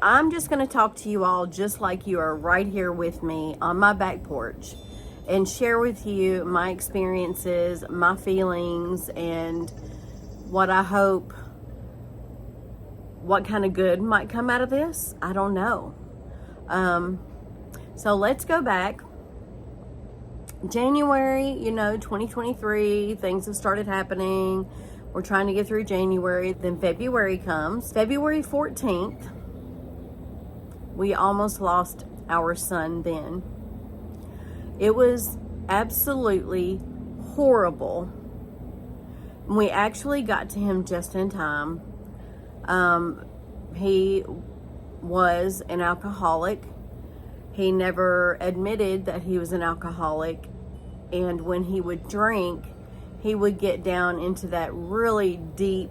I'm just going to talk to you all just like you are right here with me on my back porch and share with you my experiences, my feelings, and what I hope, what kind of good might come out of this. I don't know. So let's go back. January, 2023, things have started happening. We're trying to get through January. Then February comes. February 14th, we almost lost our son then. It was absolutely horrible. We actually got to him just in time. He was an alcoholic. He never admitted that he was an alcoholic. And when he would drink, he would get down into that really deep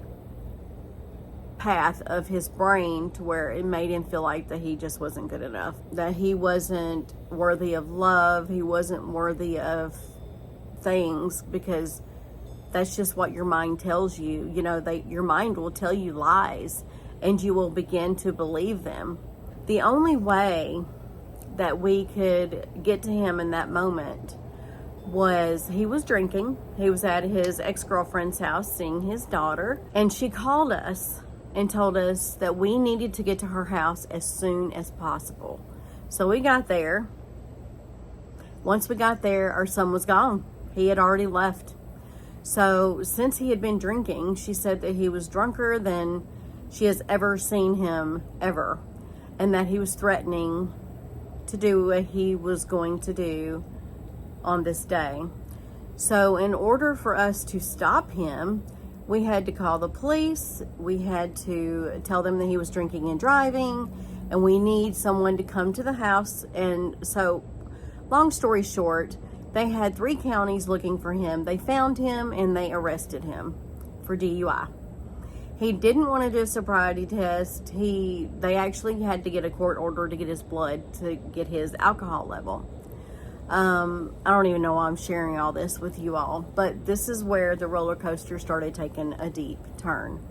path of his brain to where it made him feel like that he just wasn't good enough, that he wasn't worthy of love, he wasn't worthy of things, because that's just what your mind tells you. Your mind will tell you lies and you will begin to believe them. The only way that we could get to him in that moment was he was drinking. He was at his ex-girlfriend's house seeing his daughter, and she called us and told us that we needed to get to her house as soon as possible. So we got there. Once we got there, our son was gone. He had already left. So since he had been drinking, she said that he was drunker than she has ever seen him ever, and that he was threatening to do what he was going to do on this day. So in order for us to stop him, we had to call the police. We had to tell them that he was drinking and driving, and we need someone to come to the house. And so, long story short, they had 3 counties looking for him. They found him and they arrested him for DUI. He didn't want to do a sobriety test. They actually had to get a court order to get his blood to get his alcohol level. I don't even know why I'm sharing all this with you all, but this is where the roller coaster started taking a deep turn.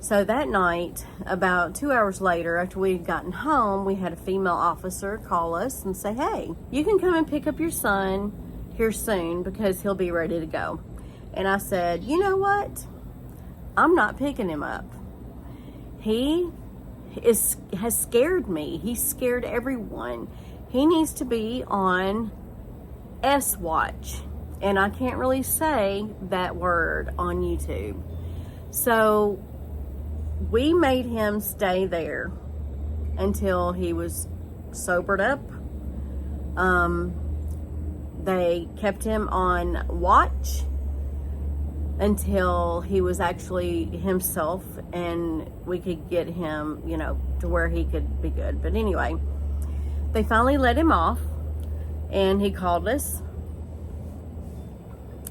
So that night, about 2 hours later, after we'd gotten home, we had a female officer call us and say, "Hey, you can come and pick up your son here soon because he'll be ready to go." And I said, "You know what? I'm not picking him up. He has scared me. He's scared everyone. He needs to be on S watch." And I can't really say that word on YouTube. So we made him stay there until he was sobered up. They kept him on watch until he was actually himself and we could get him, to where he could be good. But anyway, they finally let him off, and he called us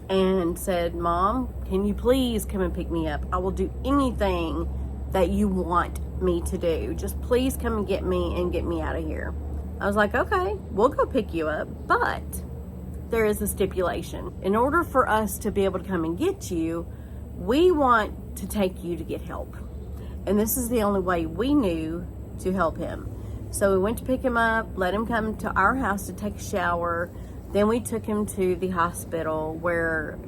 and said, "Mom, can you please come and pick me up? I will do anything that you want me to do. Just please come and get me out of here." I was like, "Okay, we'll go pick you up, but there is a stipulation. In order for us to be able to come and get you, we want to take you to get help. And this is the only way we knew to help him." So we went to pick him up, let him come to our house to take a shower. Then we took him to the hospital where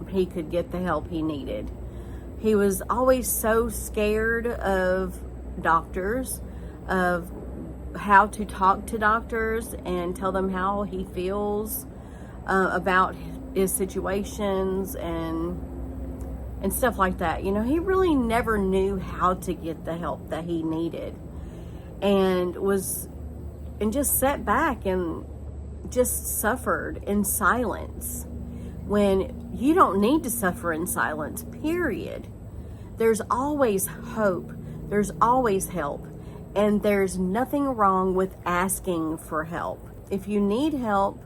he could get the help he needed. He was always so scared of doctors, of how to talk to doctors and tell them how he feels about his situations and stuff like that. He really never knew how to get the help that he needed, and just sat back and just suffered in silence, when you don't need to suffer in silence, period. There's always hope. There's always help. And there's nothing wrong with asking for help. If you need help,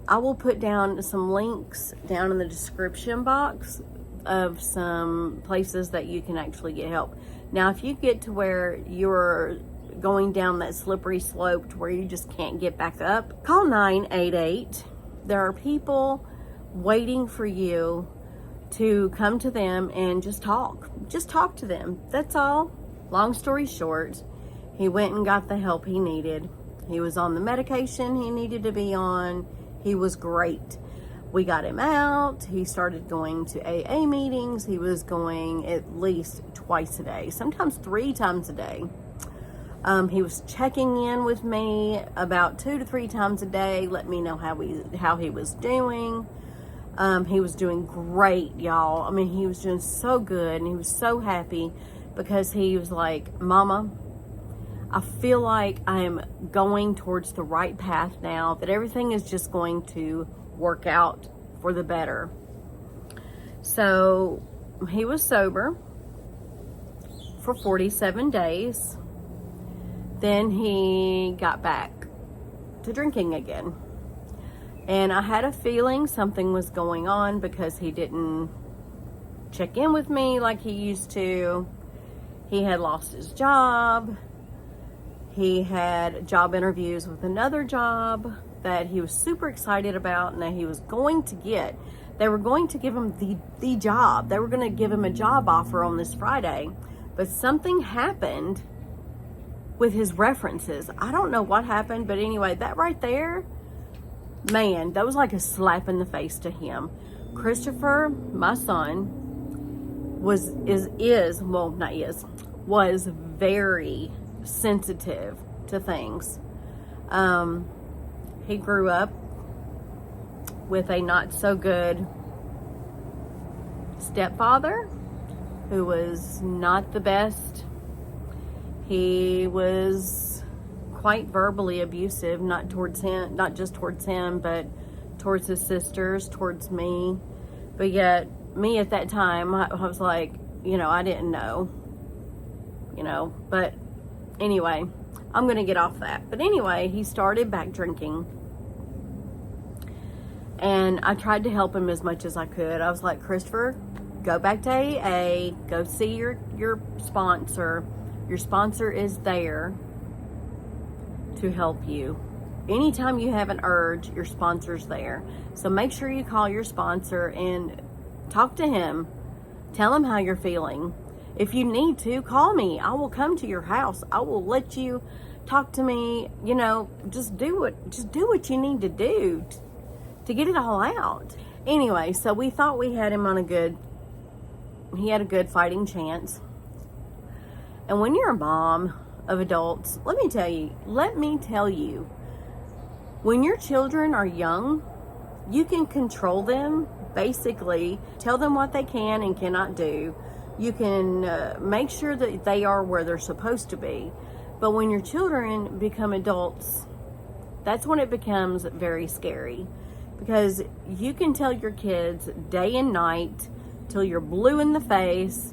I will put down some links down in the description box of some places that you can actually get help. Now, if you get to where you're going down that slippery slope to where you just can't get back up, call 988. There are people waiting for you to come to them and just talk to them. That's all. long story short, he went and got the help he needed. He was on the medication he needed to be on. He was great. We got him out. He started going to AA meetings. He was going at least twice a day, sometimes 3 times a day. He was checking in with me about 2 to 3 times a day, let me know how he was doing. He was doing great, y'all. I mean, he was doing so good, and he was so happy because he was like, Mama, I feel like I am going towards the right path now, that everything is just going to work out for the better. So he was sober for 47 days. Then he got back to drinking again. And I had a feeling something was going on because he didn't check in with me like he used to. He had lost his job. He had job interviews with another job that he was super excited about and that he was going to get. They were going to give him the job. They were going to give him a job offer on this Friday. But something happened with his references. I don't know what happened, but anyway, that right there, man, that was like a slap in the face to him. Christopher, my son, was very sensitive to things. He grew up with a not so good stepfather who was not the best. He was quite verbally abusive, not just towards him, but towards his sisters, towards me. But yet, me at that time, I was like, I didn't know, but anyway, I'm going to get off that. But anyway, he started back drinking. And I tried to help him as much as I could. I was like, Christopher, go back to AA, go see your sponsor. Your sponsor is there to help you. Anytime you have an urge, your sponsor's there. So make sure you call your sponsor and talk to him. Tell him how you're feeling. If you need to, call me. I will come to your house. I will let you talk to me. Just do what you need to do to get it all out. Anyway, so we thought we had him he had a good fighting chance. And when you're a mom of adults, let me tell you, when your children are young, you can control them, basically tell them what they can and cannot do. You can make sure that they are where they're supposed to be. But when your children become adults, that's when it becomes very scary. Because you can tell your kids day and night till you're blue in the face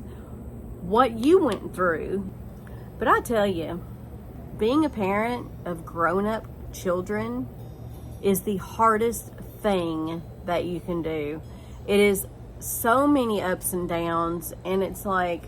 what you went through. But I tell you, being a parent of grown-up children is the hardest thing that you can do. It is so many ups and downs, and it's like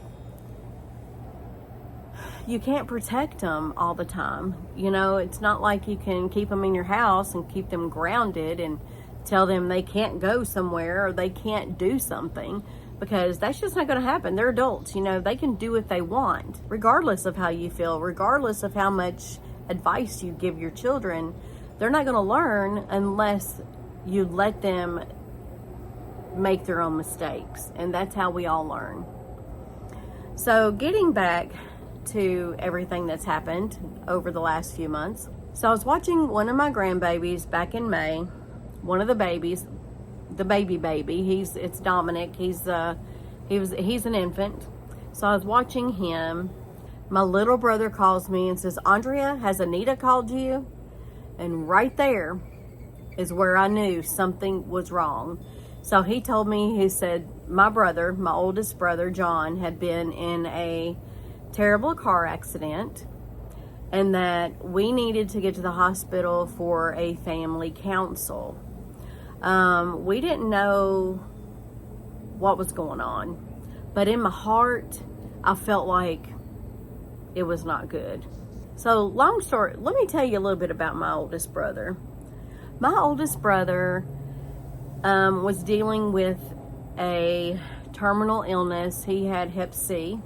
you can't protect them all the time. It's not like you can keep them in your house and keep them grounded and tell them they can't go somewhere or they can't do something, because that's just not going to happen. They're adults, they can do what they want, regardless of how you feel, regardless of how much advice you give your children. They're not going to learn unless you let them make their own mistakes, and that's how we all learn. So getting back to everything that's happened over the last few months. So I was watching one of my grandbabies back in May. One of the babies, the baby, it's Dominic. He's an infant. So I was watching him. My little brother calls me and says, Andrea, has Anita called you? And right there is where I knew something was wrong. So he told me, he said, my oldest brother, John, had been in a terrible car accident and that we needed to get to the hospital for a family council. We didn't know what was going on, but in my heart, I felt like it was not good. So long story, let me tell you a little bit about my oldest brother. My oldest brother was dealing with a terminal illness. He had Hep C,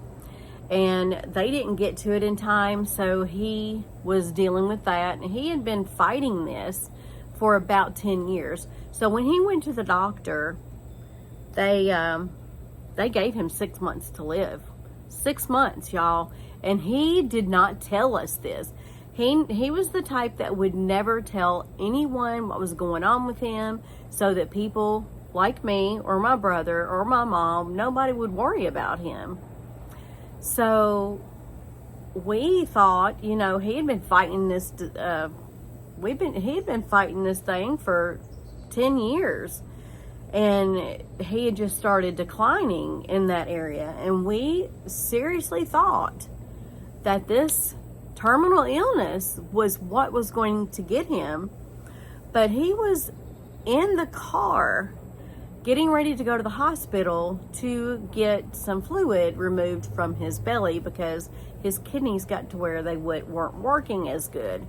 and they didn't get to it in time, so he was dealing with that, and he had been fighting this for about 10 years. So when he went to the doctor, they gave him 6 months to live. 6 months, y'all. And he did not tell us this. He was the type that would never tell anyone what was going on with him, so that people like me or my brother or my mom, nobody would worry about him. So we thought, he had been fighting this. He had been fighting this thing for 10 years, and he had just started declining in that area. And we seriously thought that this terminal illness was what was going to get him. But he was in the car getting ready to go to the hospital to get some fluid removed from his belly, because his kidneys got to where they weren't working as good,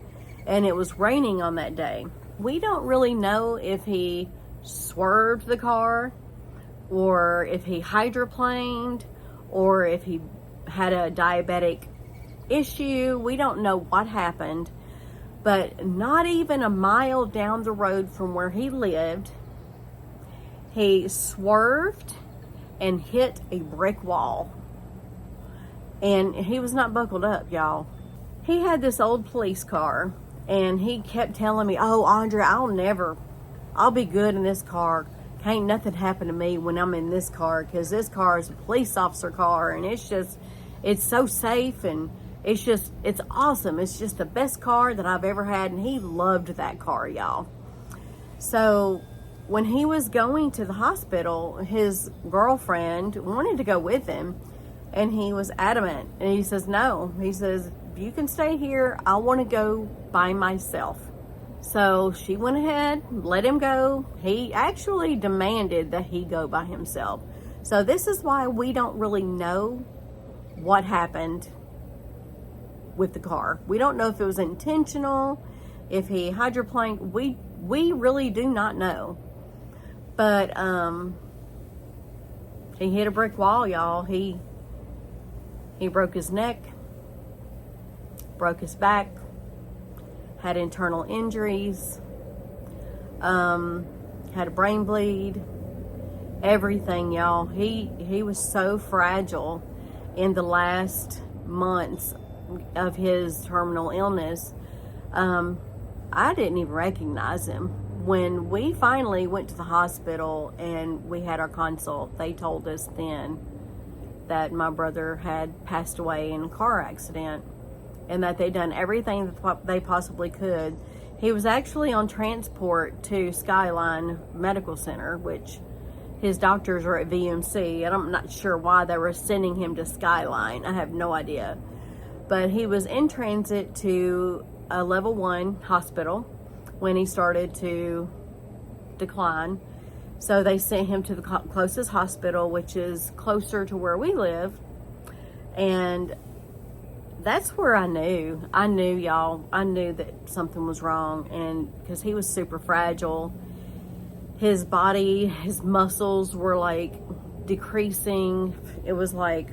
and it was raining on that day. We don't really know if he swerved the car, or if he hydroplaned, or if he had a diabetic issue. We don't know what happened, but not even a mile down the road from where he lived, he swerved and hit a brick wall. And he was not buckled up, y'all. He had this old police car, and he kept telling me, "Oh, Andrea, I'll be good in this car. Can't nothing happen to me when I'm in this car, because this car is a police officer car, and it's so safe, and it's awesome. It's just the best car that I've ever had." And he loved that car, y'all. So when he was going to the hospital, his girlfriend wanted to go with him, and he was adamant. And he says, "No." He says, "You can stay here. I want to go by myself." So she went ahead, let him go. He actually demanded that he go by himself. So this is why we don't really know what happened with the car. We don't know if it was intentional, if he hydroplaned. We really do not know. But he hit a brick wall, y'all. He broke his neck, broke his back, had internal injuries, had a brain bleed, everything, y'all. He was so fragile in the last months of his terminal illness. I didn't even recognize him. When we finally went to the hospital and we had our consult, they told us then that my brother had passed away in a car accident, and that they'd done everything that they possibly could. He was actually on transport to Skyline Medical Center, which his doctors are at VMC, and I'm not sure why they were sending him to Skyline. I have no idea. But he was in transit to a level 1 hospital when he started to decline. So they sent him to the closest hospital, which is closer to where we live. And that's where I knew, y'all. I knew that something was wrong, and because he was super fragile. His body, his muscles were like decreasing. It was like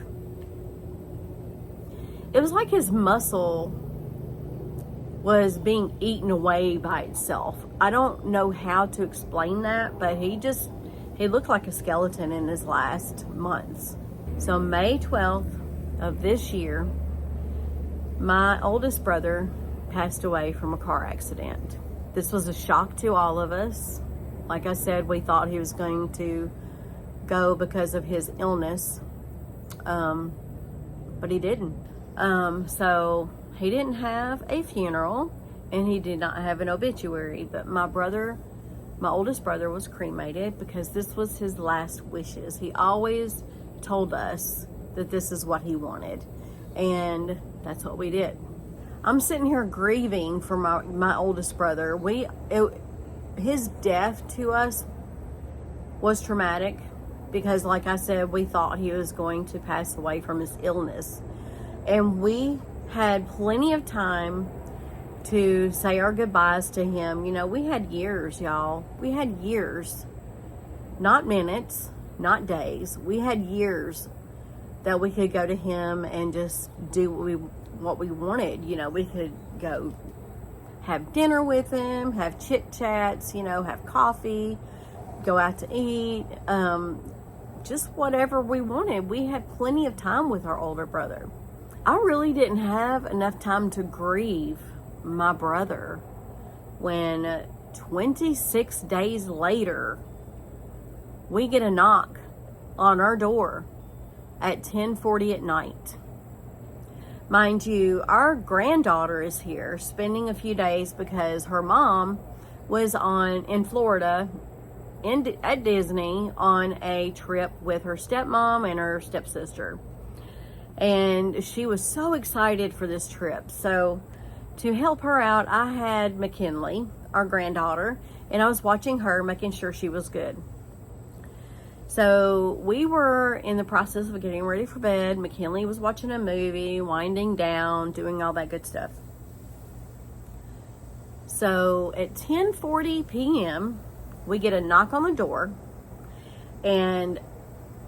his muscle was being eaten away by itself. I don't know how to explain that, but he looked like a skeleton in his last months. So May 12th of this year, my oldest brother passed away from a car accident. This was a shock to all of us. Like I said, we thought he was going to go because of his illness, but he didn't. So he didn't have a funeral, and he did not have an obituary. But my oldest brother was cremated because this was his last wishes. He always told us that this is what he wanted, and that's what we did. I'm sitting here grieving for my oldest brother. His death to us was traumatic because, like I said, we thought he was going to pass away from his illness. And we had plenty of time to say our goodbyes to him. You know, we had years, y'all. We had years. Not minutes, not days. We had years that we could go to him and just do what we wanted. You know, we could go have dinner with him, have chit chats, you know, have coffee, go out to eat, just whatever we wanted. We had plenty of time with our older brother. I really didn't have enough time to grieve my brother when 26 days later, we get a knock on our door at 10:40 at night. Mind you, our granddaughter is here spending a few days because her mom was in Florida at Disney on a trip with her stepmom and her stepsister. And she was so excited for this trip. So to help her out, I had McKinley, our granddaughter, and I was watching her, making sure she was good. So we were in the process of getting ready for bed. McKinley was watching a movie, winding down, doing all that good stuff. So at 10:40 p.m., we get a knock on the door, and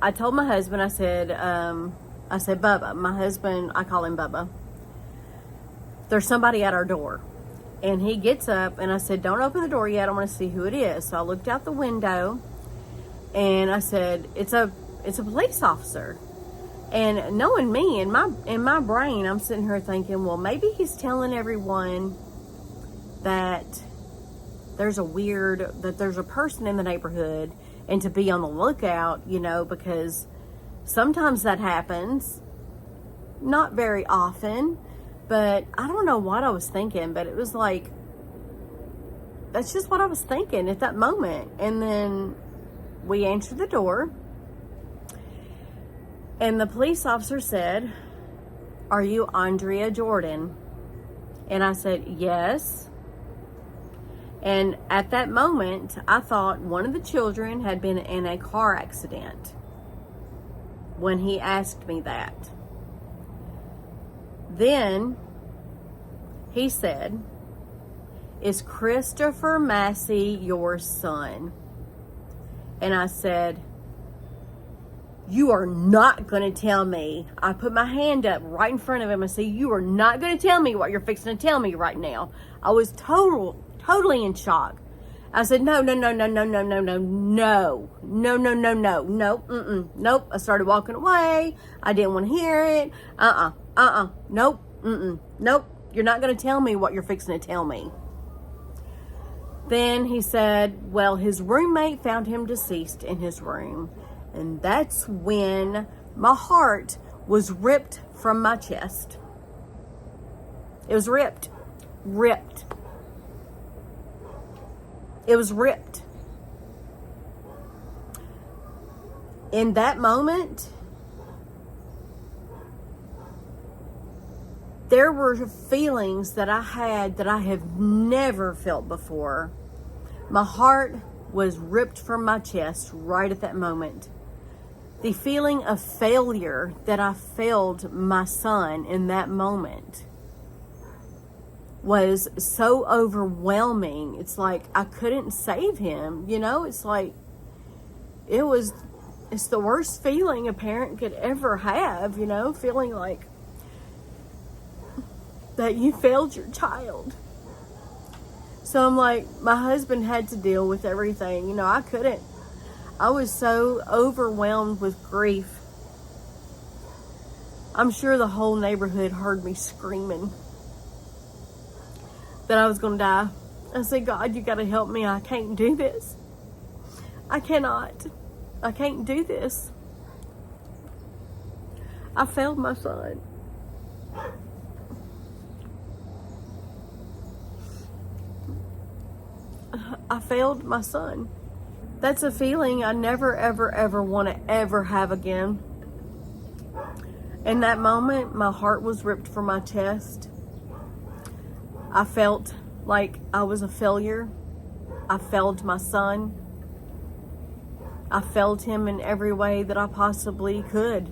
I told my husband, I said, Bubba, my husband, I call him Bubba, there's somebody at our door. And he gets up, and I said, don't open the door yet, I want to see who it is. So I looked out the window, and I said, it's a police officer. And knowing me, in my brain, I'm sitting here thinking, well, maybe he's telling everyone that there's a person in the neighborhood, and to be on the lookout, you know, because sometimes that happens, not very often, but I don't know what I was thinking, but it was like, that's just what I was thinking at that moment. And then we answered the door, and the police officer said, are you Andrea Jordan? And I said, yes. And at that moment, I thought one of the children had been in a car accident when he asked me that. Then he said, is Christopher Massey your son? And I said, you are not going to tell me. I put my hand up right in front of him and said, you are not going to tell me what you're fixing to tell me right now. I was totally in shock. I said, no. Nope. I started walking away. I didn't want to hear it. Nope. Nope. You're not going to tell me what you're fixing to tell me. Then he said, well, his roommate found him deceased in his room. And that's when my heart was ripped from my chest. It was ripped. It was ripped. In that moment, there were feelings that I had that I have never felt before. My heart was ripped from my chest right at that moment. The feeling of failure that I failed my son in that moment was so overwhelming. It's like I couldn't save him, you know? It's like it's the worst feeling a parent could ever have, you know, feeling like that you failed your child. So I'm like, my husband had to deal with everything, you know, I couldn't. I was so overwhelmed with grief. I'm sure the whole neighborhood heard me screaming that I was going to die. I said, God, you got to help me. I can't do this. I cannot. I can't do this. I failed my son. I failed my son. That's a feeling I never, ever want to ever have again. In that moment, my heart was ripped from my chest. I felt like I was a failure. I failed my son. I failed him in every way that I possibly could.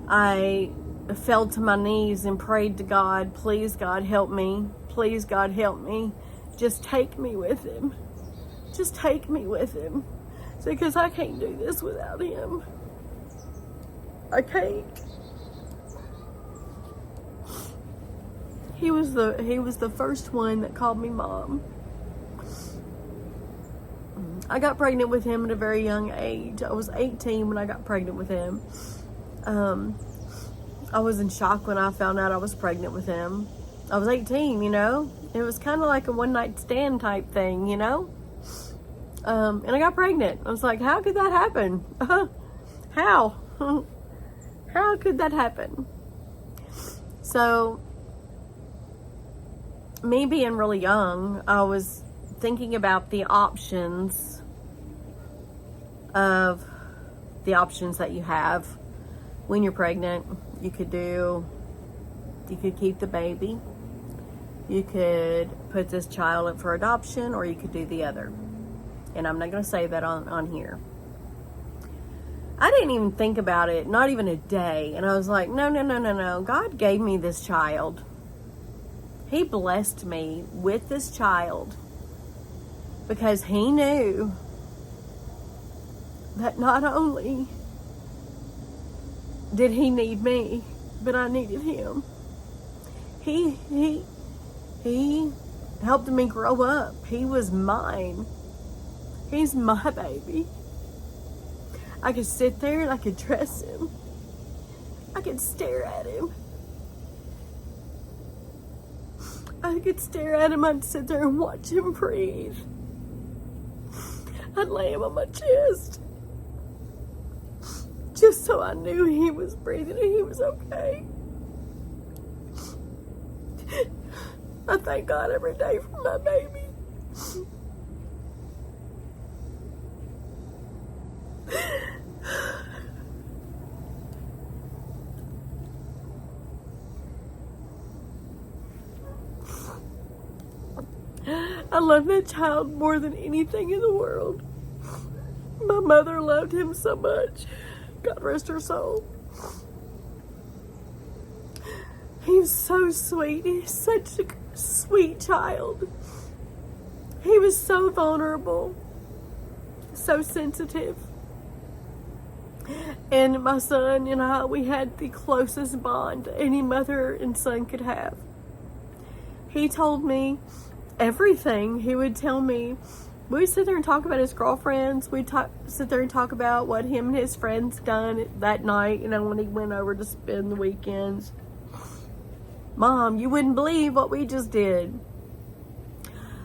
I fell to my knees and prayed to God, please God help me. Please God help me. Just take me with him. Just take me with him. because I can't do this without him. I can't. He was the first one that called me mom. I got pregnant with him at a very young age. I was 18 when I got pregnant with him. I was in shock when I found out I was pregnant with him. I was 18, you know. It was kind of like a one-night stand type thing, you know. And I got pregnant. I was like, how could that happen? How? How could that happen? So, me being really young, I was thinking about the options that you have when you're pregnant. You could keep the baby. You could put this child up for adoption, or you could do the other. And I'm not going to say that on here. I didn't even think about it, not even a day. And I was like, no. God gave me this child. He blessed me with this child because he knew that not only did he need me, but I needed him. He helped me grow up. He was mine. He's my baby. I could sit there and I could dress him. I could stare at him. I could stare at him. I'd sit there and watch him breathe. I'd lay him on my chest, just so I knew he was breathing and he was okay. I thank God every day for my baby. I love that child more than anything in the world. My mother loved him so much. God rest her soul. He was so sweet. He's such a sweet child. He was so vulnerable, so sensitive. And my son and I, we had the closest bond any mother and son could have. He told me everything. He would tell me. We'd sit there and talk about his girlfriends. We'd sit there and talk about what him and his friends done that night, you know, when he went over to spend the weekends. Mom, you wouldn't believe what we just did.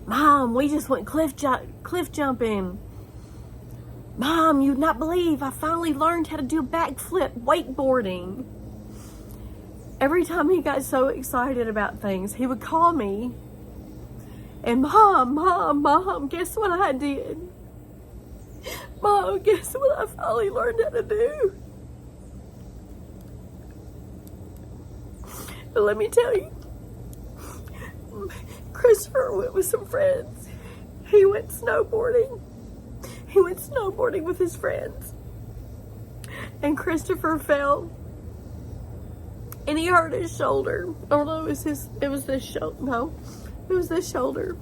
Mom, we just went cliff jumping. Mom, you'd not believe I finally learned how to do backflip wakeboarding. Every time he got so excited about things, he would call me. And Mom, guess what I did? Mom, guess what I finally learned how to do? But let me tell you, Christopher went with some friends. He went snowboarding. He went snowboarding with his friends. And Christopher fell. And he hurt his shoulder. I don't know, it was this shoulder. No, it was this shoulder.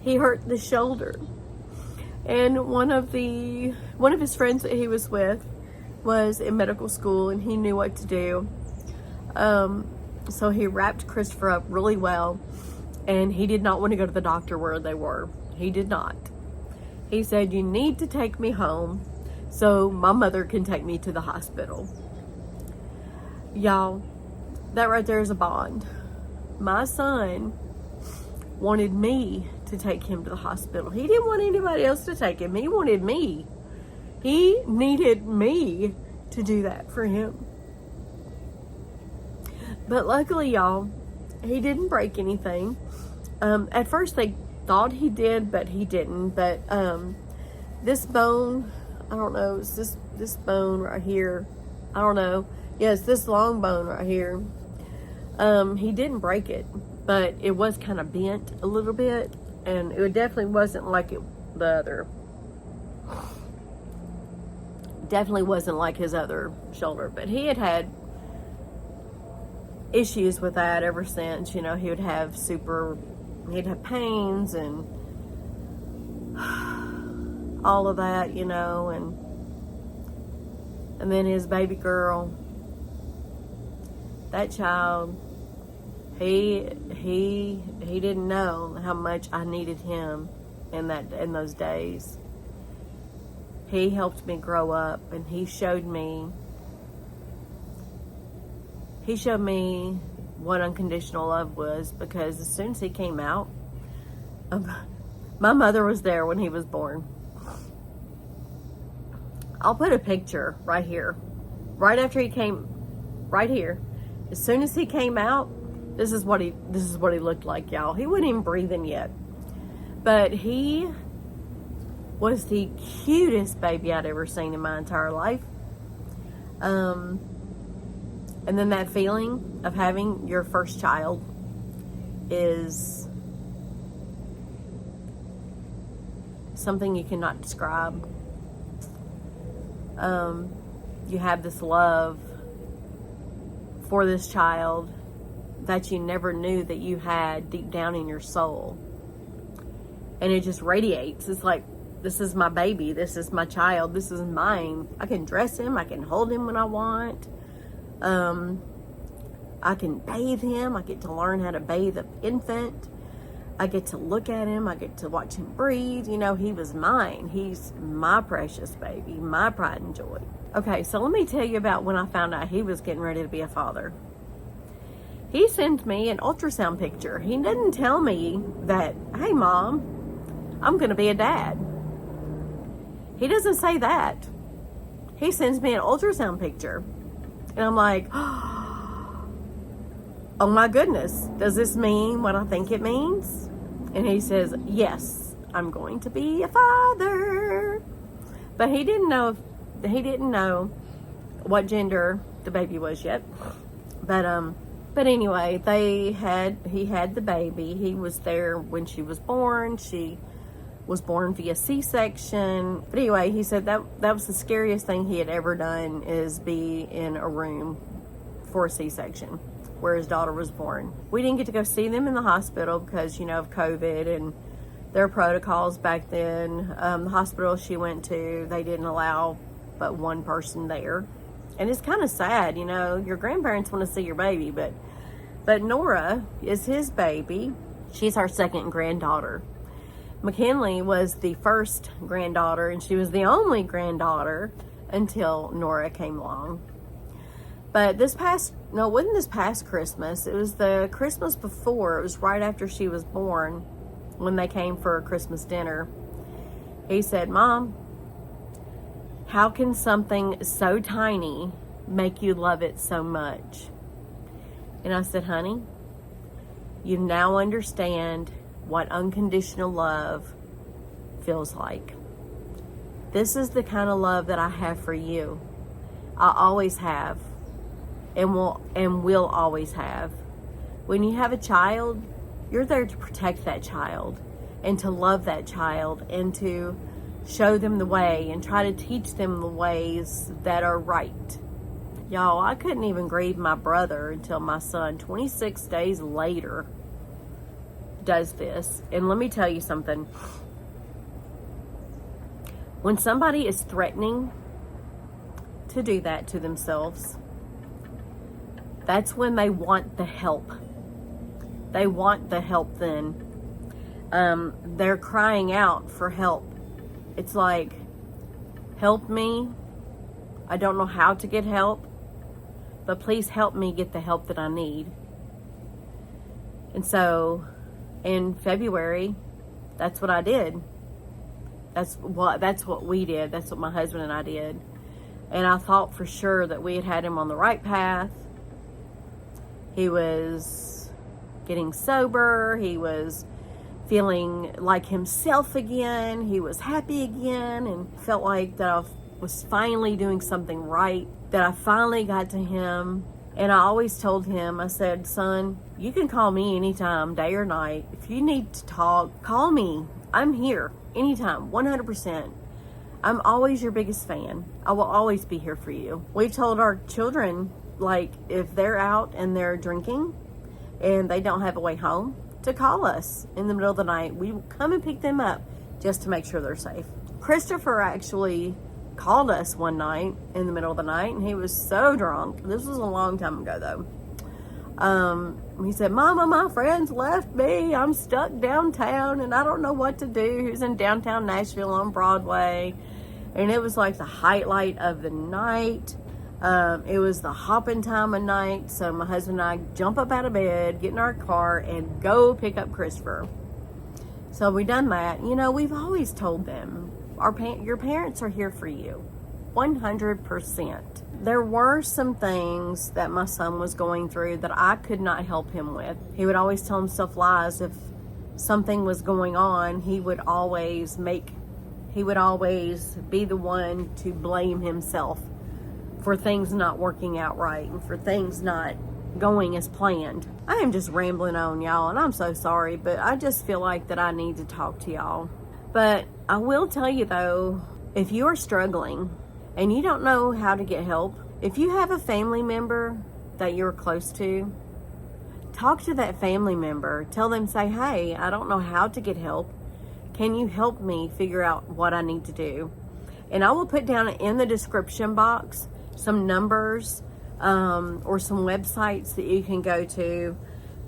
He hurt the shoulder. And one of his friends that he was with was in medical school, and he knew what to do. So he wrapped Christopher up really well, and he did not want to go to the doctor where they were. He did not. He said, you need to take me home so my mother can take me to the hospital. Y'all, that right there is a bond. My son wanted me to take him to the hospital. He didn't want anybody else to take him. He wanted me. He needed me to do that for him. But luckily, y'all, he didn't break anything. At first they thought he did, but he didn't. But this bone, I don't know, it's this bone right here. I don't know. Yeah, it's this long bone right here. He didn't break it, but it was kind of bent a little bit, and it definitely wasn't like the other. Definitely wasn't like his other shoulder, but he had issues with that ever since. You know, he'd have pains, and all of that, you know, and then his baby girl, that child, he didn't know how much I needed him in those days. He helped me grow up, and he showed me what unconditional love was, because as soon as he came out, my mother was there when he was born. I'll put a picture right here. Right after he came, right here. As soon as he came out, this is what he looked like, y'all. He wasn't even breathing yet. But he was the cutest baby I'd ever seen in my entire life. And then that feeling of having your first child is something you cannot describe. You have this love for this child that you never knew that you had deep down in your soul. And it just radiates. It's like, this is my baby. This is my child. This is mine. I can dress him. I can hold him when I want. I can bathe him. I get to learn how to bathe an infant. I get to look at him. I get to watch him breathe. You know, he was mine. He's my precious baby, my pride and joy. Okay, so let me tell you about when I found out he was getting ready to be a father. He sent me an ultrasound picture. He didn't tell me that, hey, Mom, I'm going to be a dad. He doesn't say that. He sends me an ultrasound picture. And I'm like, oh my goodness, does this mean what I think it means? And he says, yes, I'm going to be a father. But he didn't know what gender the baby was yet. But anyway, he had the baby. He was there when she was born. She was born via C-section. But anyway, he said that was the scariest thing he had ever done, is be in a room for a C-section where his daughter was born. We didn't get to go see them in the hospital because, you know, of COVID and their protocols back then. The hospital she went to, they didn't allow but one person there. And it's kind of sad, you know, your grandparents want to see your baby, but Nora is his baby. She's our second granddaughter. McKinley was the first granddaughter, and she was the only granddaughter until Nora came along. But it wasn't this past Christmas. It was the Christmas before. It was right after she was born when they came for a Christmas dinner. He said, Mom, how can something so tiny make you love it so much? And I said, honey, you now understand what unconditional love feels like. This is the kind of love that I have for you. I always have, and will always have. When you have a child, you're there to protect that child and to love that child and to show them the way and try to teach them the ways that are right. Y'all, I couldn't even grieve my brother until my son, 26 days later, does this. And let me tell you something. When somebody is threatening to do that to themselves, that's when they want the help. They want the help then. They're crying out for help. It's like, help me. I don't know how to get help, but please help me get the help that I need. And so in February, that's what I did. That's what we did. That's what my husband and I did. And I thought for sure that we had him on the right path. He was getting sober. He was feeling like himself again. He was happy again and felt like that I was finally doing something right, that I finally got to him. And I always told him, I said, son, you can call me anytime, day or night. If you need to talk, call me. I'm here anytime, 100%. I'm always your biggest fan. I will always be here for you. We've told our children, like, if they're out and they're drinking and they don't have a way home, to call us in the middle of the night. We will come and pick them up just to make sure they're safe. Christopher actually called us one night in the middle of the night, and he was so drunk. This was a long time ago, though. He said, Mama, my friends left me. I'm stuck downtown, and I don't know what to do. He was in downtown Nashville on Broadway, and it was like the highlight of the night. It was the hopping time of night, so my husband and I jump up out of bed, get in our car, and go pick up Christopher. So we done that. You know, we've always told them, your parents are here for you, 100%. There were some things that my son was going through that I could not help him with. He would always tell himself lies. If something was going on, he would always be the one to blame himself for things not working out right and for things not going as planned. I am just rambling on, y'all, and I'm so sorry, but I just feel like that I need to talk to y'all. But I will tell you though, if you are struggling and you don't know how to get help, if you have a family member that you're close to, talk to that family member. Tell them, say, hey, I don't know how to get help. Can you help me figure out what I need to do? And I will put down in the description box some numbers or some websites that you can go to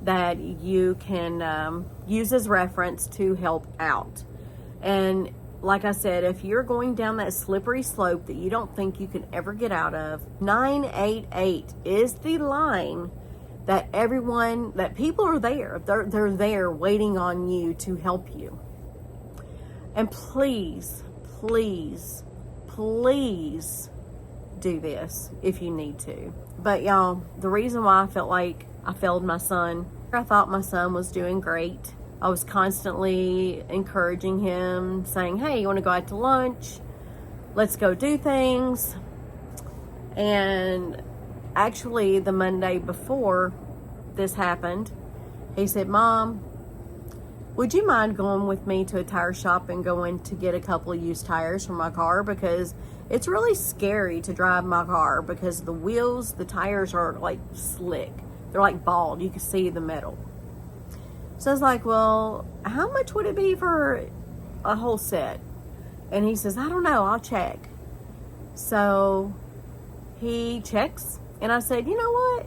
that you can use as reference to help out. And like I said, if you're going down that slippery slope that you don't think you can ever get out of, 988 is the line that people are there. They're there waiting on you to help you. And please, please, please do this if you need to. But y'all, the reason why I felt like I failed my son, I thought my son was doing great. I was constantly encouraging him, saying, hey, you want to go out to lunch? Let's go do things. And actually, the Monday before this happened, he said, Mom, would you mind going with me to a tire shop and going to get a couple of used tires for my car? Because it's really scary to drive my car because the tires are like slick. They're like bald. You can see the metal. So I was like, well, how much would it be for a whole set? And he says, I don't know, I'll check. So he checks, and I said, you know what?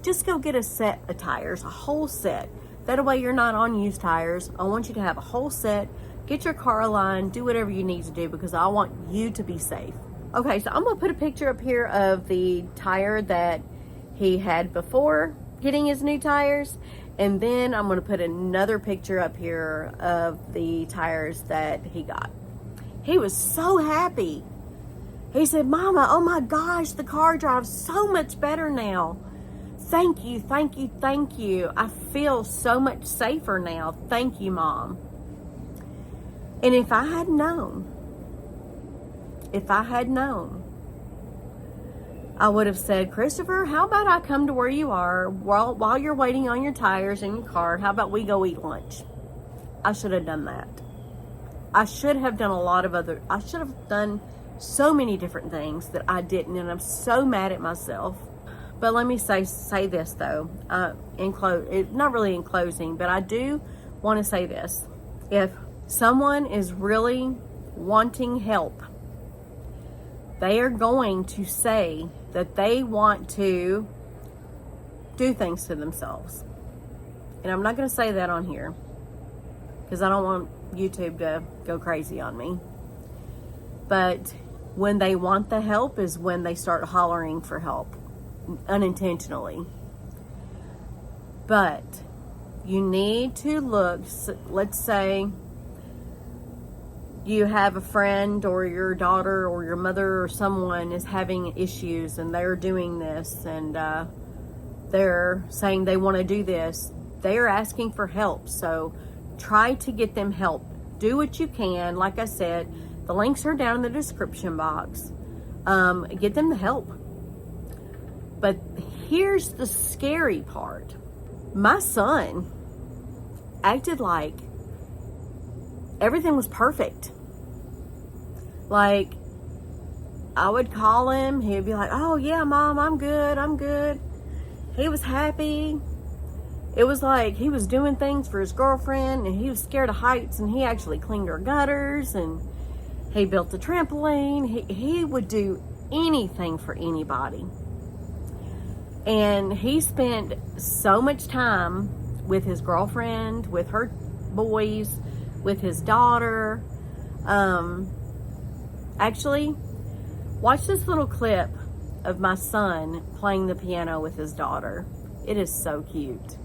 Just go get a set of tires, a whole set. That way you're not on used tires. I want you to have a whole set. Get your car aligned, do whatever you need to do because I want you to be safe. Okay, so I'm gonna put a picture up here of the tire that he had before getting his new tires. And then I'm going to put another picture up here of the tires that he got. He was so happy. He said, Mama, oh my gosh, the car drives so much better now. Thank you, thank you, thank you. I feel so much safer now. Thank you, Mom. And if I had known, I would have said, Christopher, how about I come to where you are while you're waiting on your tires in your car? How about we go eat lunch? I should have done that. I should have done I should have done so many different things that I didn't, and I'm so mad at myself. But let me say this though, not really in closing, but I do want to say this. If someone is really wanting help, they are going to say that they want to do things to themselves. And I'm not going to say that on here because I don't want YouTube to go crazy on me. But when they want the help is when they start hollering for help unintentionally. But you need to look, let's say you have a friend or your daughter or your mother or someone is having issues and they're doing this and they're saying they want to do this. They're asking for help. So try to get them help. Do what you can. Like I said, the links are down in the description box. Get them the help. But here's the scary part. My son acted like everything was perfect. Like, I would call him, he'd be like, oh yeah, Mom, I'm good. He was happy. It was like he was doing things for his girlfriend and he was scared of heights and he actually cleaned her gutters and He built a trampoline. He would do anything for anybody. And he spent so much time with his girlfriend, with her boys, with his daughter. Actually, watch this little clip of my son playing the piano with his daughter. It is so cute.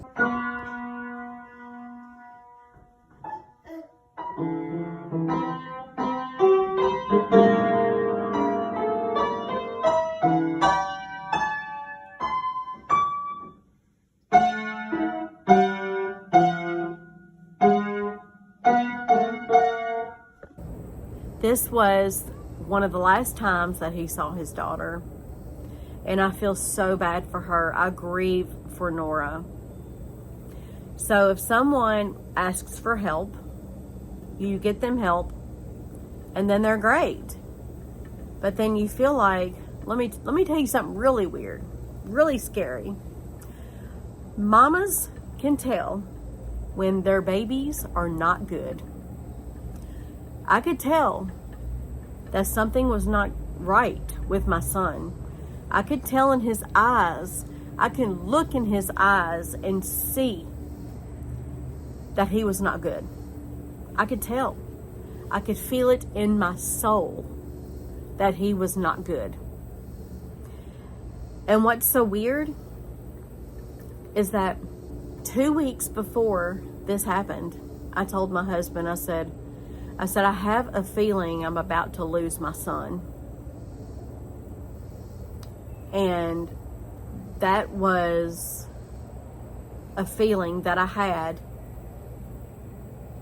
This was one of the last times that he saw his daughter, and I feel so bad for her. I grieve for Nora. So if someone asks for help, you get them help, and then they're great. But then you feel like, let me tell you something really weird, really scary. Mamas can tell when their babies are not good. I could tell that something was not right with my son. I could tell in his eyes. I can look in his eyes and see that he was not good. I could tell. I could feel it in my soul that he was not good. And what's so weird is that 2 weeks before this happened, I told my husband, I said, I have a feeling I'm about to lose my son. And that was a feeling that I had.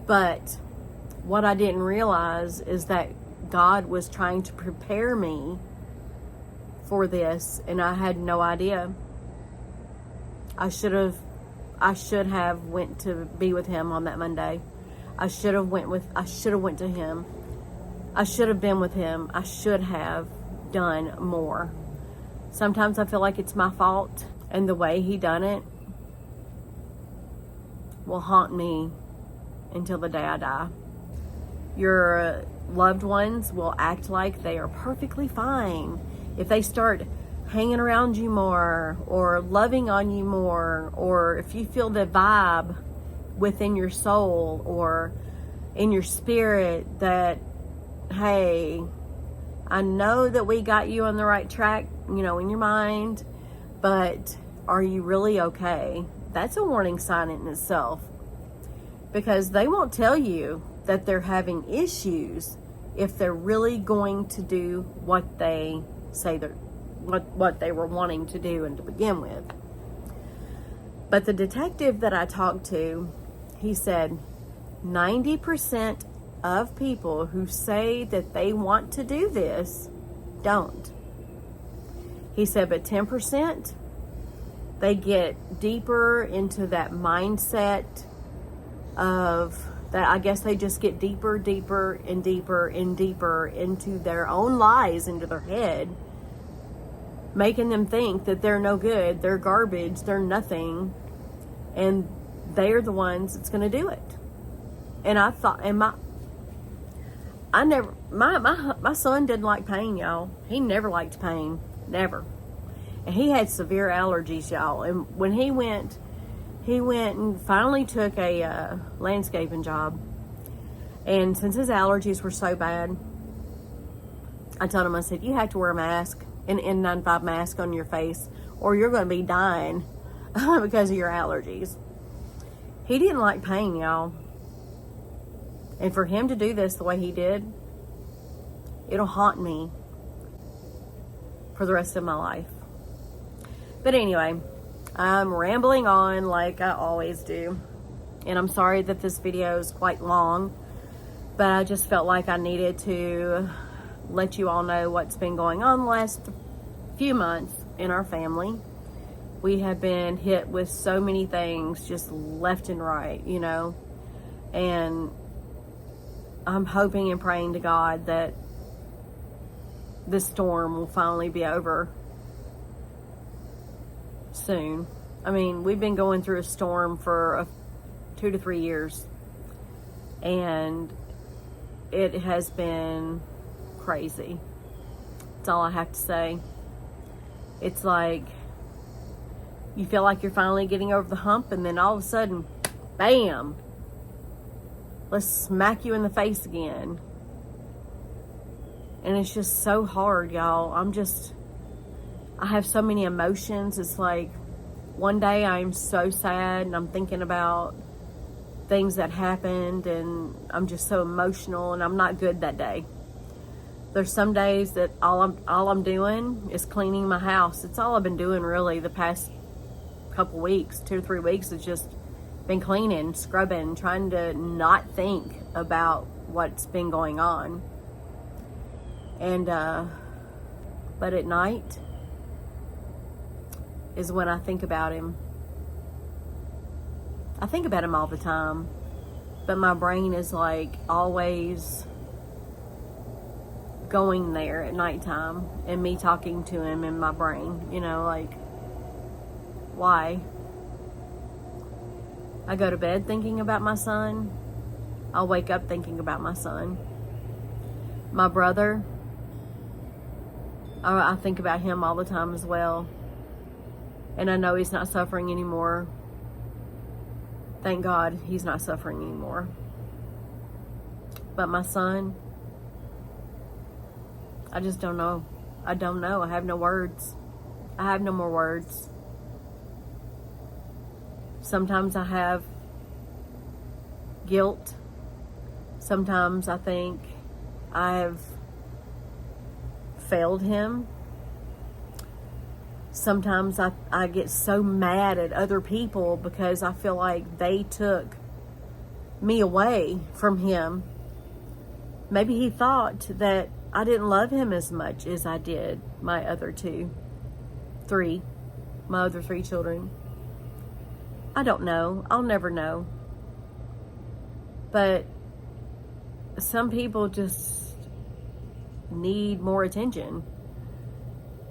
But what I didn't realize is that God was trying to prepare me for this, and I had no idea. I should have went to be with him on that Monday. I should have went to him. I should have been with him. I should have done more. Sometimes I feel like it's my fault, and the way he done it will haunt me until the day I die. Your loved ones will act like they are perfectly fine if they start hanging around you more, or loving on you more, or if you feel the vibe within your soul or in your spirit that, hey, I know that we got you on the right track, in your mind, but are you really okay? That's a warning sign in itself, because they won't tell you that they're having issues if they're really going to do what they say what they were wanting to do and to begin with. But the detective that I talked to, he said 90% of people who say that they want to do this don't. He said, but 10%, they get deeper into that mindset of that. I guess they just get deeper and deeper into their own lies, into their head, making them think that they're no good, they're garbage, they're nothing, and they're the ones that's going to do it. And I thought, and my son didn't like pain, y'all. He never liked pain, never. And he had severe allergies, y'all. And when he went and finally took a landscaping job. And since his allergies were so bad, I told him, I said, you have to wear a mask, an N95 mask on your face, or you're going to be dying because of your allergies. He didn't like pain, y'all. And for him to do this the way he did, it'll haunt me for the rest of my life. But anyway, I'm rambling on like I always do. And I'm sorry that this video is quite long, but I just felt like I needed to let you all know what's been going on the last few months in our family. We have been hit with so many things just left and right, and I'm hoping and praying to God that this storm will finally be over soon. I mean, we've been going through a storm for 2 to 3 years, and it has been crazy. That's all I have to say. It's like you feel like you're finally getting over the hump, and then all of a sudden, bam, let's smack you in the face again. And it's just so hard, y'all. I have so many emotions. It's like one day I'm so sad and I'm thinking about things that happened, and I'm just so emotional, and I'm not good that day. There's some days that all I'm doing is cleaning my house. It's all I've been doing really the past couple weeks, 2 to 3 weeks. It's just been cleaning, scrubbing, trying to not think about what's been going on. And but at night is when I think about him. I think about him all the time, but my brain is like always going there at nighttime, and me talking to him in my brain, you know, like, why? I go to bed thinking about my son. I'll wake up thinking about my son. My brother, I think about him all the time as well. And I know he's not suffering anymore. Thank God he's not suffering anymore. But my son, I just don't know. I don't know. I have no words. I have no more words. Sometimes I have guilt. Sometimes I think I have failed him. Sometimes I get so mad at other people because I feel like they took me away from him. Maybe he thought that I didn't love him as much as I did my other my other 3 children. I don't know. I'll never know. But some people just need more attention.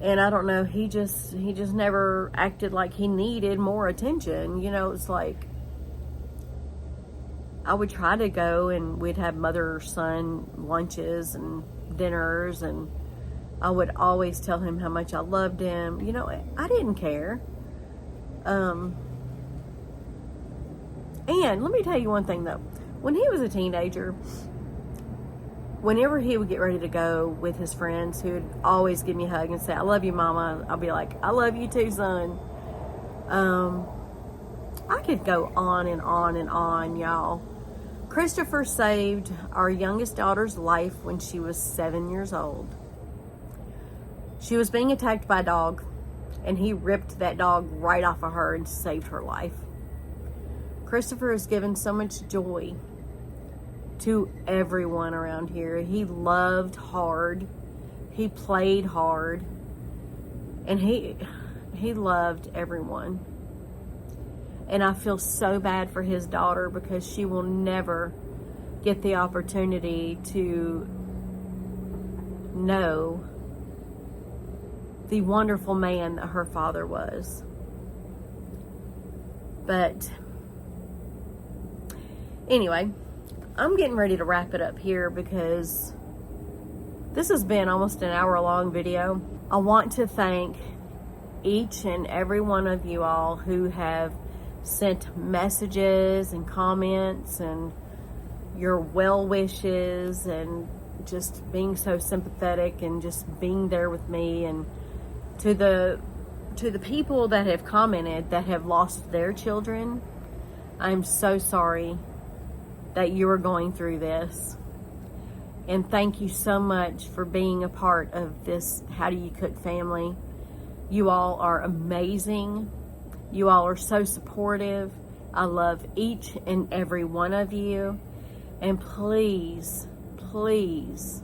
And I don't know, he just never acted like he needed more attention. You know, it's like I would try to go and we'd have mother-son lunches and dinners, and I would always tell him how much I loved him. You know, I didn't care. And let me tell you one thing though. When he was a teenager, whenever he would get ready to go with his friends, he would always give me a hug and say, "I love you, Mama." I'll be like, "I love you too, son." I could go on and on and on, y'all. Christopher saved our youngest daughter's life when she was 7 years old. She was being attacked by a dog, and he ripped that dog right off of her and saved her life. Christopher has given so much joy to everyone around here. He loved hard. He played hard. And he loved everyone. And I feel so bad for his daughter because she will never get the opportunity to know the wonderful man that her father was. But anyway, I'm getting ready to wrap it up here because this has been almost an hour-long video. I want to thank each and every one of you all who have sent messages and comments and your well wishes and just being so sympathetic and just being there with me, and to the people that have commented that have lost their children. I'm so sorry that you are going through this, and thank you so much for being a part of this How Do You Cook family. You all are amazing. You all are so supportive. I love each and every one of you. And please, please,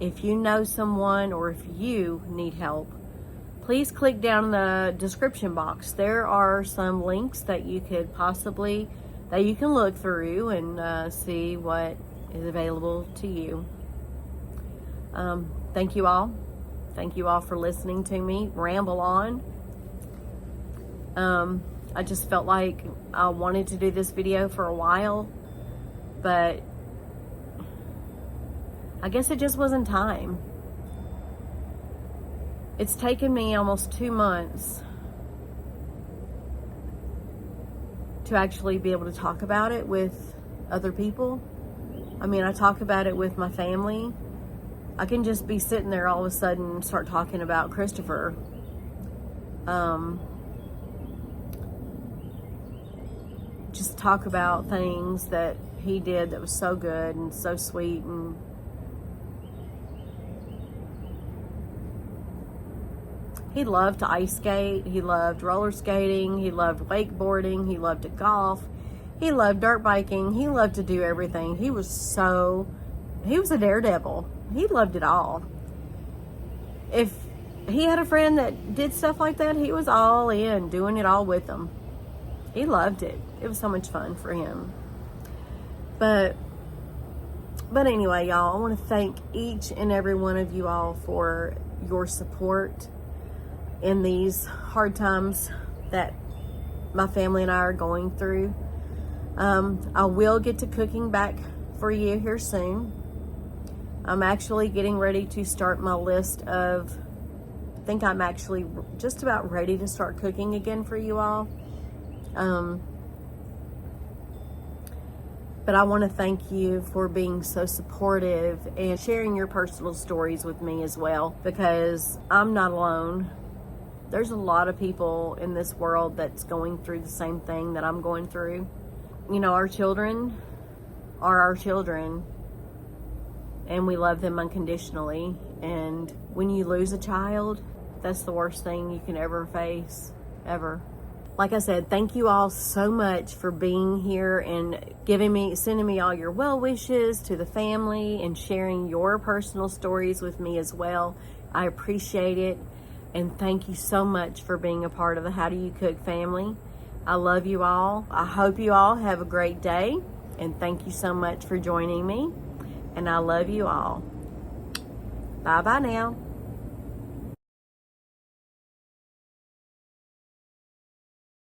if you know someone or if you need help, please click down in the description box. There are some links that you can look through and see what is available to you. Thank you all. Thank you all for listening to me ramble on. I just felt like I wanted to do this video for a while, but I guess it just wasn't time. It's taken me almost 2 months to actually be able to talk about it with other people. I mean, I talk about it with my family. I can just be sitting there all of a sudden and start talking about Christopher. Just talk about things that he did that was so good and so sweet, and he loved to ice skate, he loved roller skating, he loved wakeboarding, he loved to golf, he loved dirt biking, he loved to do everything. He was a daredevil. He loved it all. If he had a friend that did stuff like that, he was all in, doing it all with them. He loved it. It was so much fun for him. But anyway, y'all, I want to thank each and every one of you all for your support in these hard times that my family and I are going through. I will get to cooking back for you here soon. I'm actually getting ready to start my list of, I think I'm actually just about ready to start cooking again for you all. But I want to thank you for being so supportive and sharing your personal stories with me as well, because I'm not alone. There's a lot of people in this world that's going through the same thing that I'm going through. You know, our children are our children, and we love them unconditionally. And when you lose a child, that's the worst thing you can ever face, ever. Like I said, thank you all so much for being here and sending me all your well wishes to the family and sharing your personal stories with me as well. I appreciate it. And thank you so much for being a part of the How Do You Cook family. I love you all. I hope you all have a great day. And thank you so much for joining me. And I love you all. Bye-bye now.